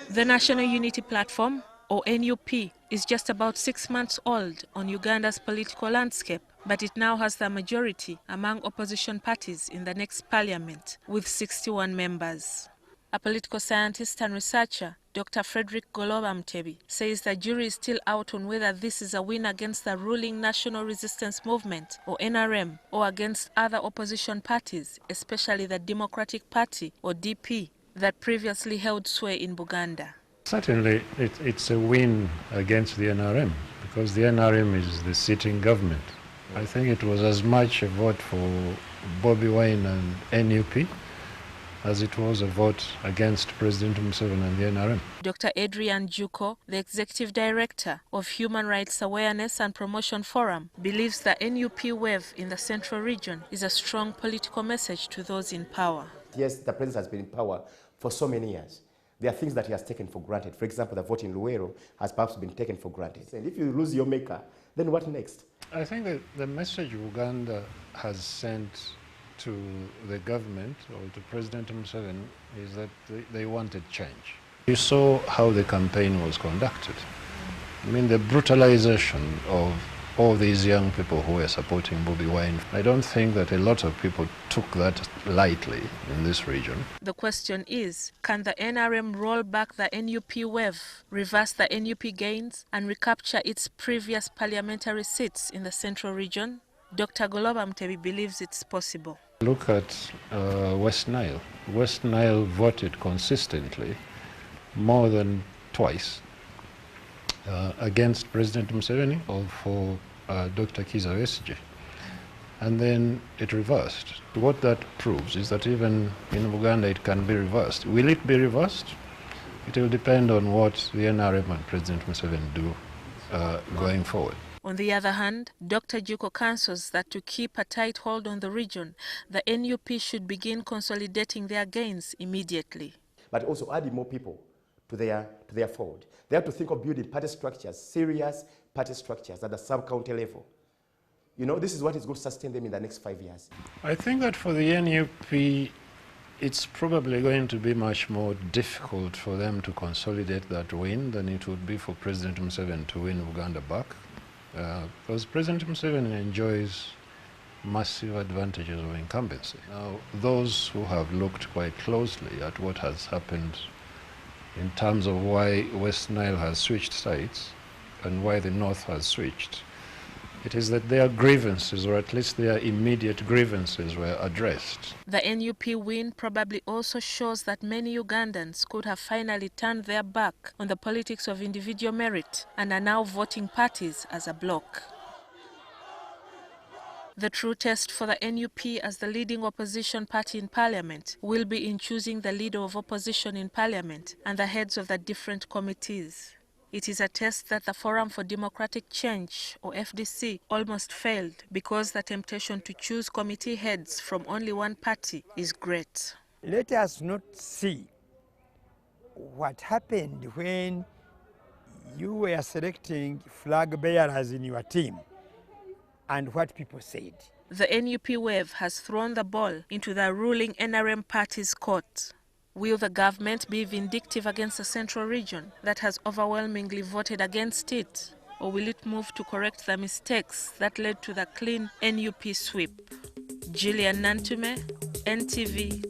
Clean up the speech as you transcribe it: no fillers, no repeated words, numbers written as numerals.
The National Unity Platform, or NUP, is just about 6 months old on Uganda's political landscape, but it now has the majority among opposition parties in the next parliament, with 61 members. A political scientist and researcher, Dr. Frederick Golobamtebi, says the jury is still out on whether this is a win against the ruling National Resistance Movement, or NRM, or against other opposition parties, especially the Democratic Party, or DP, that previously held sway in Buganda. Certainly it's a win against the NRM, because the NRM is the sitting government. I think it was as much a vote for Bobi Wine and NUP as it was a vote against President Museveni and the NRM. Dr. Adrian Juko, the Executive Director of Human Rights Awareness and Promotion Forum, believes the NUP wave in the Central Region is a strong political message to those in power. Yes, the president has been in power for so many years. There are things that he has taken for granted. For example, the vote in Luwero has perhaps been taken for granted. And if you lose your maker, then what next? I think that the message Uganda has sent to the government or to President Museveni is that they wanted change. You saw how the campaign was conducted. I mean, the brutalization of all these young people who were supporting Bobi Wine. I don't think that a lot of people took that lightly in this region. The question is, can the NRM roll back the NUP wave, reverse the NUP gains, and recapture its previous parliamentary seats in the Central Region? Dr. Golobamtebi believes it's possible. Look at West Nile. West Nile voted consistently more than twice against President Museveni or for Dr. Kizza Besigye. And then it reversed. What that proves is that even in Buganda it can be reversed. Will it be reversed? It will depend on what the NRM and President Museveni do going forward. On the other hand, Dr. Juko counsels that to keep a tight hold on the region, the NUP should begin consolidating their gains immediately. But also adding more people to their fold. They have to think of building party structures, serious party structures at the sub-county level. You know, this is what is going to sustain them in the next 5 years. I think that for the NUP, it's probably going to be much more difficult for them to consolidate that win than it would be for President Museveni to win Uganda back. Because President Museveni enjoys massive advantages of incumbency. Now, those who have looked quite closely at what has happened in terms of why West Nile has switched sides and why the North has switched, it is that their grievances, or at least their immediate grievances, were addressed. The NUP win probably also shows that many Ugandans could have finally turned their back on the politics of individual merit and are now voting parties as a bloc. The true test for the NUP as the leading opposition party in parliament will be in choosing the leader of opposition in parliament and the heads of the different committees. It is a test that the Forum for Democratic Change, or FDC, almost failed because the temptation to choose committee heads from only one party is great. Let us not see what happened when you were selecting flag bearers in your team and what people said. The NUP wave has thrown the ball into the ruling NRM party's court. Will the government be vindictive against the Central Region that has overwhelmingly voted against it? Or will it move to correct the mistakes that led to the clean NUP sweep? Gillian Nantume, NTV,